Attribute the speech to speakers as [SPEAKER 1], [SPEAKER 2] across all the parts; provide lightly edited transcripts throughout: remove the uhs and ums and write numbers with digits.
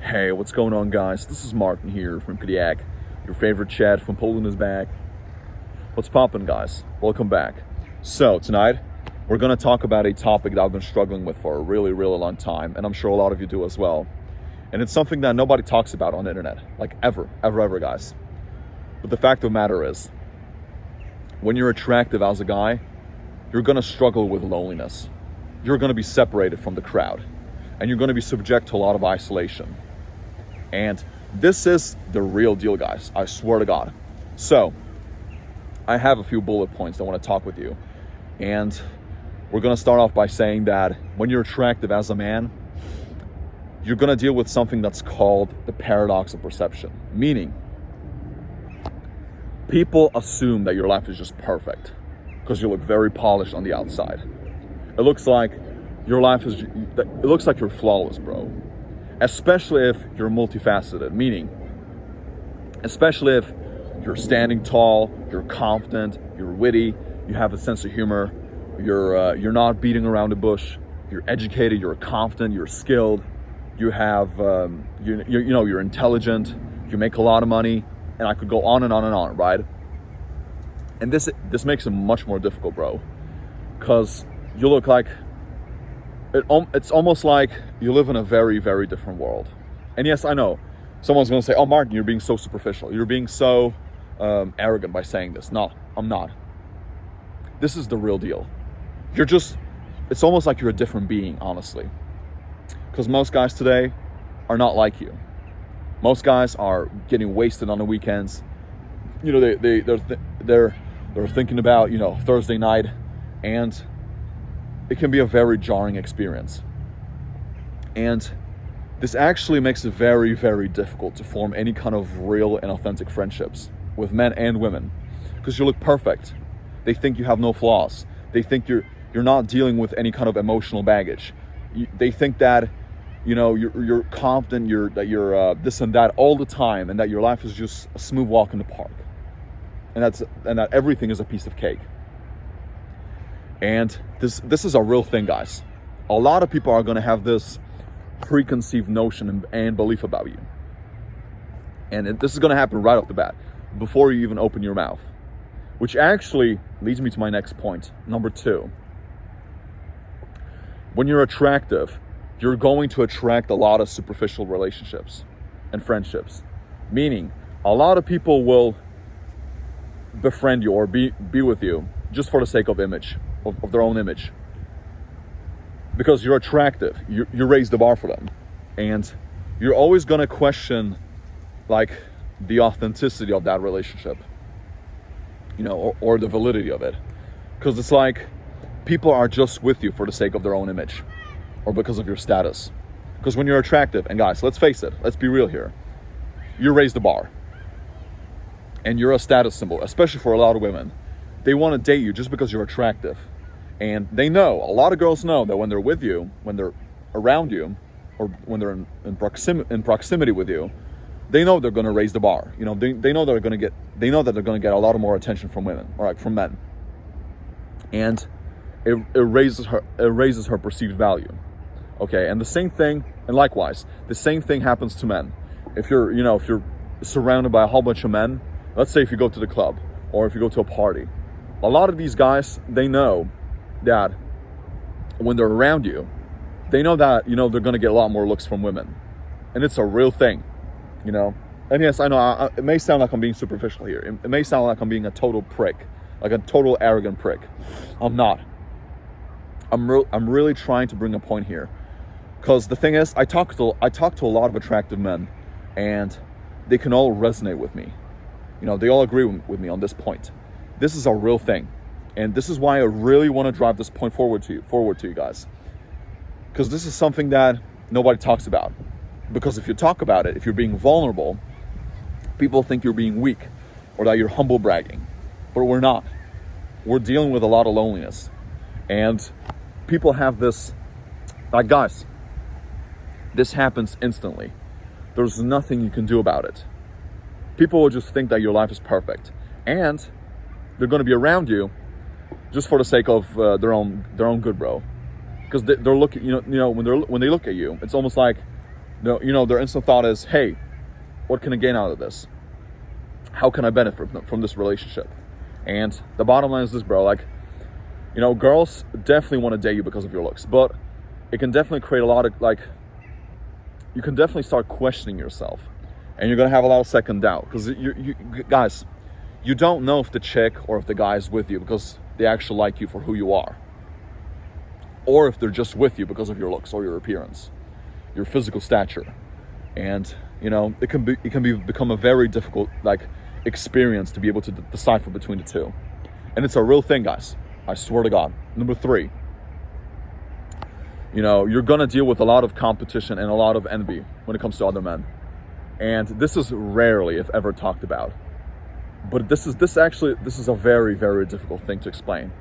[SPEAKER 1] Hey, what's going on, guys? This is Martin here from Kodiak. Your favorite Chad from Poland is back. What's poppin', guys? Welcome back. So tonight we're gonna talk about a topic that I've been struggling with for a really long time, and I'm sure a lot of you do as well. And it's something that nobody talks about on the internet, like ever, guys. But the fact of the matter is, when you're attractive as a guy, you're gonna struggle with loneliness. You're gonna be separated from the crowd, and you're gonna be subject to a lot of isolation. And this is the real deal, guys. I swear to God. So, I have a few bullet points I want to talk with you. And we're going to start off by saying that when you're attractive as a man, you're going to deal with something that's called the paradox of perception. Meaning, people assume that your life is just perfect because you look very polished on the outside. It looks like your life is, it looks like you're flawless, bro. Especially if you're multifaceted, meaning, especially if you're standing tall, you're confident, you're witty, you have a sense of humor, you're not beating around the bush, you're educated, you're confident, you're skilled, you have, you're intelligent, you make a lot of money, and I could go on and on and on, right? And this makes it much more difficult, bro, because you look like, it's almost like you live in a very different world. And yes, I know someone's going to say, oh, Martin, you're being so superficial. You're being so arrogant by saying this. No, I'm not. This is the real deal. It's almost like you're a different being, honestly. Because most guys today are not like you. Most guys are getting wasted on the weekends. You know, they're thinking about, Thursday night, and it can be a very jarring experience. And this actually makes it very difficult to form any kind of real and authentic friendships with men and women, because you look perfect. They think you have no flaws. They think you're not dealing with any kind of emotional baggage. They think that, you're confident, that you're this and that all the time, and that your life is just a smooth walk in the park. And that everything is a piece of cake. And this is a real thing, guys. A lot of people are going to have this preconceived notion and belief about you. And this is going to happen right off the bat, before you even open your mouth. Which actually leads me to my next point, number 2. When you're attractive, you're going to attract a lot of superficial relationships and friendships. Meaning, a lot of people will befriend you or be with you just for the sake of image. Of their own image, because you're attractive. You raise the bar for them, and you're always going to question like the authenticity of that relationship, or the validity of it, because it's like people are just with you for the sake of their own image or because of your status. Because when you're attractive, and guys, let's face it, let's be real here, you raise the bar and you're a status symbol, especially for a lot of women. They want to date you just because you're attractive. And they know, a lot of girls know that when they're with you, when they're around you, or when they're in proximity with you, they know they're going to raise the bar. They know that they're going to get a lot of more attention from women, or like from men. And it raises her perceived value. Okay, and the same thing, and likewise, the same thing happens to men. If you're surrounded by a whole bunch of men, let's say if you go to the club or if you go to a party, a lot of these guys, they know that when they're around you, they know that, they're going to get a lot more looks from women. And it's a real thing, And yes, I know it may sound like I'm being superficial here. It may sound like I'm being a total prick, like a total arrogant prick. I'm not. I'm really trying to bring a point here. Because the thing is, I talk to a lot of attractive men, and they can all resonate with me. They all agree with me on this point. This is a real thing. And this is why I really want to drive this point forward to you guys. Because this is something that nobody talks about. Because if you talk about it, if you're being vulnerable, people think you're being weak or that you're humble bragging. But we're not. We're dealing with a lot of loneliness. And people have this, like, guys, this happens instantly. There's nothing you can do about it. People will just think that your life is perfect. And they're going to be around you just for the sake of their own good, bro. Because they're looking, when they look at you, it's almost like their instant thought is, hey, what can I gain out of this? How can I benefit from this relationship? And the bottom line is this, bro. Like, girls definitely want to date you because of your looks, but it can definitely create a lot of, like, you can definitely start questioning yourself, and you're gonna have a lot of second doubt, because you guys, you don't know if the chick or if the guy is with you because they actually like you for who you are, or if they're just with you because of your looks or your appearance, your physical stature. And it can become a very difficult, like, experience to be able to decipher between the two. And it's a real thing, guys. I swear to God. Number 3, you're gonna deal with a lot of competition and a lot of envy when it comes to other men. And this is rarely, if ever, talked about. But this is a very, very difficult thing to explain.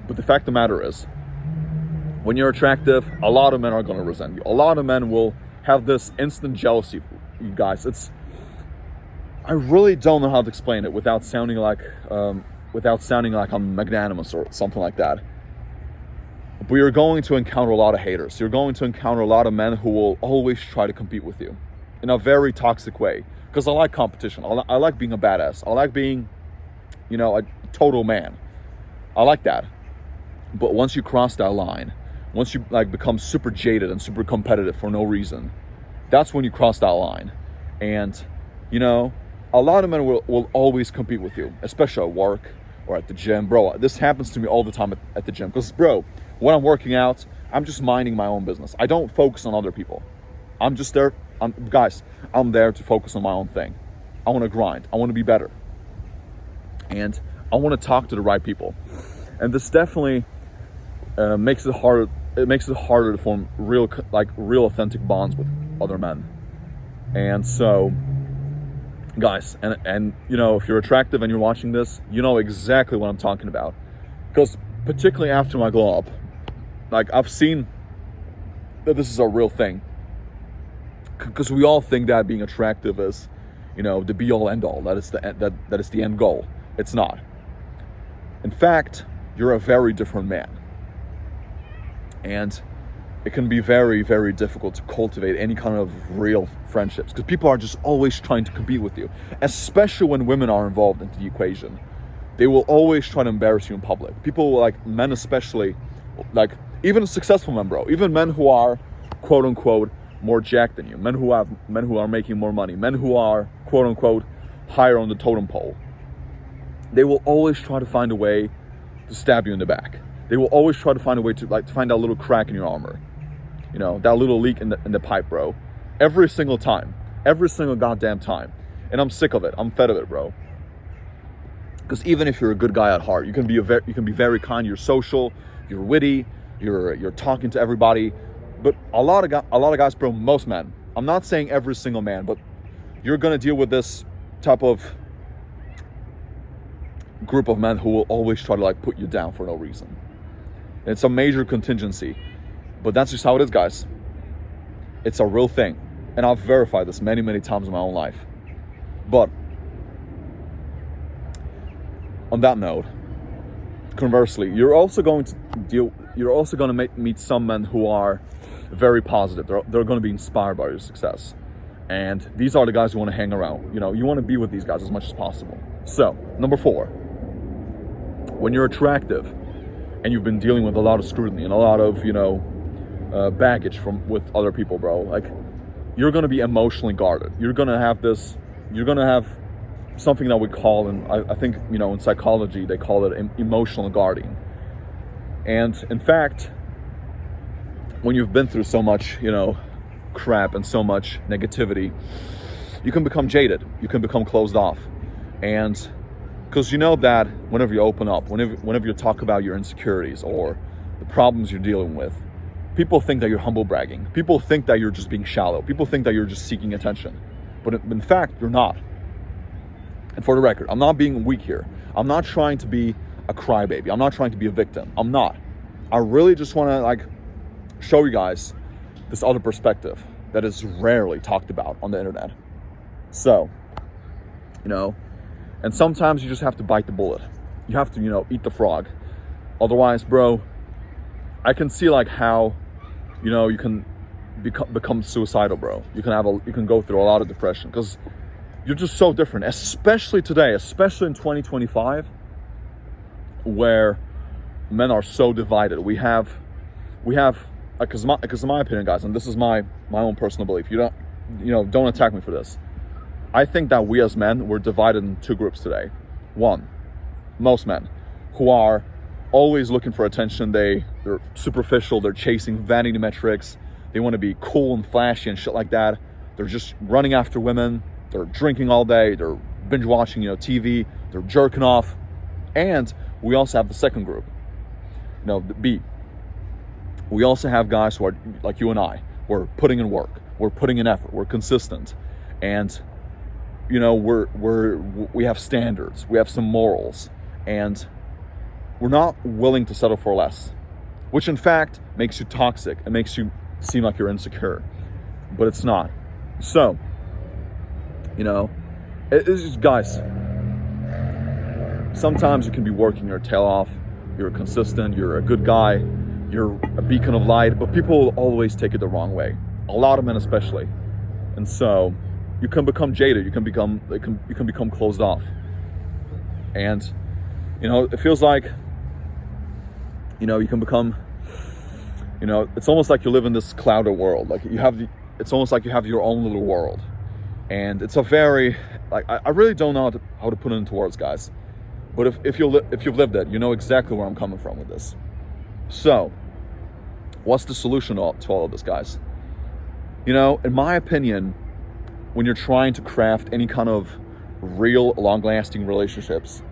[SPEAKER 1] But the fact of the matter is, when you're attractive, a lot of men are gonna resent you. A lot of men will have this instant jealousy, you guys. I really don't know how to explain it without sounding like I'm magnanimous or something like that. But you're going to encounter a lot of haters. You're going to encounter a lot of men who will always try to compete with you in a very toxic way. Because I like competition. I like being a badass. I like being, a total man. I like that. But once you cross that line, once you become super jaded and super competitive for no reason, that's when you cross that line. And, a lot of men will always compete with you, especially at work or at the gym. Bro, this happens to me all the time at the gym. Because, bro, when I'm working out, I'm just minding my own business. I don't focus on other people. I'm just there. I'm there to focus on my own thing. I want to grind. I want to be better. And I want to talk to the right people. And this definitely makes it harder. It makes it harder to form real authentic bonds with other men. And so, guys, and if you're attractive and you're watching this, you know exactly what I'm talking about. Because particularly after my glow up, I've seen that this is a real thing. Because we all think that being attractive is, the be all end all. That is the end goal. It's not. In fact, you're a very different man. And it can be very, very difficult to cultivate any kind of real friendships, because people are just always trying to compete with you, especially when women are involved into the equation. They will always try to embarrass you in public. People, men especially, even successful men, bro, even men who are, quote unquote, more jacked than you, men who are making more money, men who are, quote unquote, higher on the totem pole, they will always try to find a way to stab you in the back. They will always try to find a way to find that little crack in your armor, that little leak in the pipe, bro. Every single time, every single goddamn time. And I'm sick of it. I'm fed of it, bro. Because even if you're a good guy at heart, you can be very kind. You're social. You're witty. You're talking to everybody. But a lot of guys, bro, most men, I'm not saying every single man, but you're gonna deal with this type of group of men who will always try to put you down for no reason. And it's a major contingency, but that's just how it is, guys. It's a real thing, and I've verified this many, many times in my own life. But on that note, conversely, you're also going to meet some men who are very positive. They're going to be inspired by your success. And these are the guys you want to hang around. You want to be with these guys as much as possible. So, number 4, when you're attractive and you've been dealing with a lot of scrutiny and a lot of, baggage with other people, bro, you're going to be emotionally guarded. You're going to have something that we call, and I think, in psychology, they call it emotional guarding. And in fact, when you've been through so much, crap and so much negativity, you can become jaded. You can become closed off. And because that whenever you open up, whenever you talk about your insecurities or the problems you're dealing with, people think that you're humble bragging. People think that you're just being shallow. People think that you're just seeking attention. But in fact, you're not. And for the record, I'm not being weak here. I'm not trying to be a crybaby. I'm not trying to be a victim. I'm not. I really just want to show you guys this other perspective that is rarely talked about on the internet. So, and sometimes you just have to bite the bullet. You have to, eat the frog. Otherwise, bro, I can see how, you can become suicidal, bro. You can go through a lot of depression because you're just so different, especially today, especially in 2025, where men are so divided. We have, because in my opinion, guys, and this is my own personal belief. Don't attack me for this. I think that we as men, we're divided in two groups today. One, most men who are always looking for attention. They're superficial. They're chasing vanity metrics. They want to be cool and flashy and shit like that. They're just running after women. They're drinking all day. They're binge watching, TV. They're jerking off. And we also have the second group. The B. We also have guys who are like you and I. We're putting in work. We're putting in effort. We're consistent. And, we have standards. We have some morals. And we're not willing to settle for less. Which in fact makes you toxic. It makes you seem like you're insecure. But it's not. So, it's just, guys, sometimes you can be working your tail off. You're consistent. You're a good guy. You're a beacon of light. But people will always take it the wrong way. A lot of men especially. And so you can become jaded. You can become closed off. And, it feels like, you can become, it's almost like you live in this clouded world. Like it's almost like you have your own little world. And it's a very, I really don't know how to put it into words, guys. But if you've lived it, you know exactly where I'm coming from with this. So, what's the solution to all of this, guys? In my opinion, when you're trying to craft any kind of real, long-lasting relationships,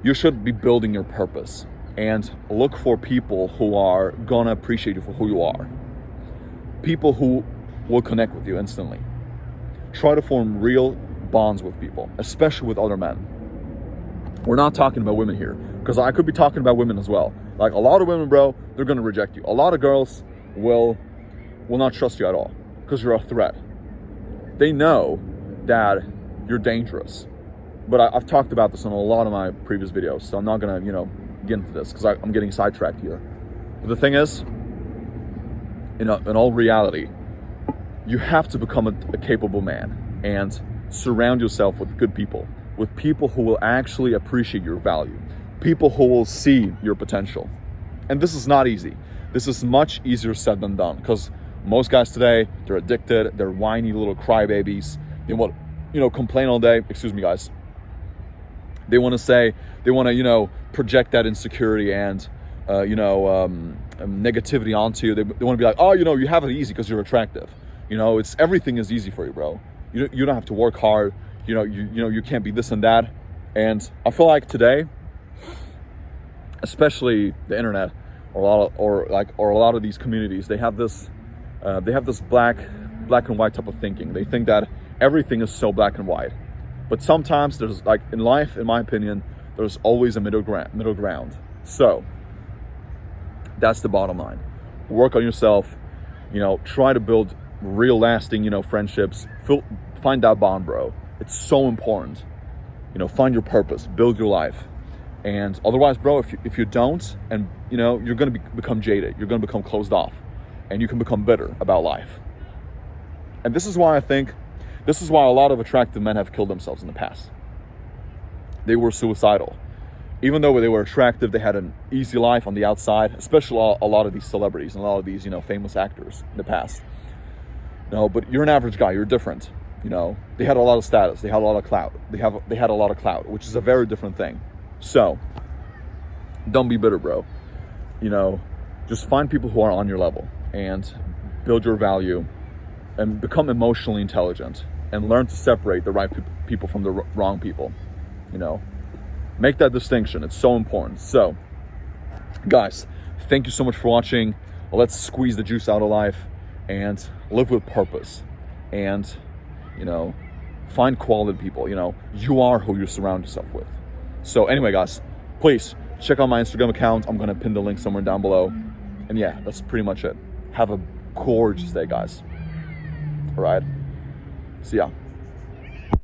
[SPEAKER 1] you should be building your purpose and look for people who are gonna appreciate you for who you are. People who will connect with you instantly. Try to form real bonds with people, especially with other men. We're not talking about women here, because I could be talking about women as well. Like a lot of women, bro, they're gonna reject you. A lot of girls will not trust you at all because you're a threat. They know that you're dangerous. But I've talked about this in a lot of my previous videos, so I'm not gonna, get into this because I'm getting sidetracked here. But the thing is, in all reality, you have to become a capable man and surround yourself with good people, with people who will actually appreciate your value, people who will see your potential. And this is not easy. This is much easier said than done because most guys today, they're addicted, they're whiny little crybabies. They want, complain all day. Excuse me, guys. They want to project that insecurity and, negativity onto you. They want to be like, oh, you have it easy because you're attractive. Everything is easy for you, bro. You don't have to work hard. You can't be this and that. And I feel like today, especially the internet, or a lot of these communities, they have this black and white type of thinking. They think that everything is so black and white. But sometimes there's, in life, in my opinion, there's always a middle ground. So that's the bottom line. Work on yourself. Try to build real lasting, friendships. Find that bond, bro. It's so important. Find your purpose, build your life. And otherwise, bro, if you don't, and you're going to become jaded. You're going to become closed off, and you can become bitter about life. And this is why a lot of attractive men have killed themselves in the past. They were suicidal. Even though they were attractive, they had an easy life on the outside, especially a lot of these celebrities and a lot of these, famous actors in the past. But you're an average guy, you're different. They had a lot of status, they had a lot of clout. They had a lot of clout, which is a very different thing. So, don't be bitter, bro. Just find people who are on your level and build your value and become emotionally intelligent and learn to separate the right people from the wrong people. Make that distinction. It's so important. So, guys, thank you so much for watching. Let's squeeze the juice out of life and live with purpose and, find quality people. You are who you surround yourself with. So anyway, guys, please check out my Instagram account. I'm going to pin the link somewhere down below. And yeah, that's pretty much it. Have a gorgeous day, guys. All right. See ya.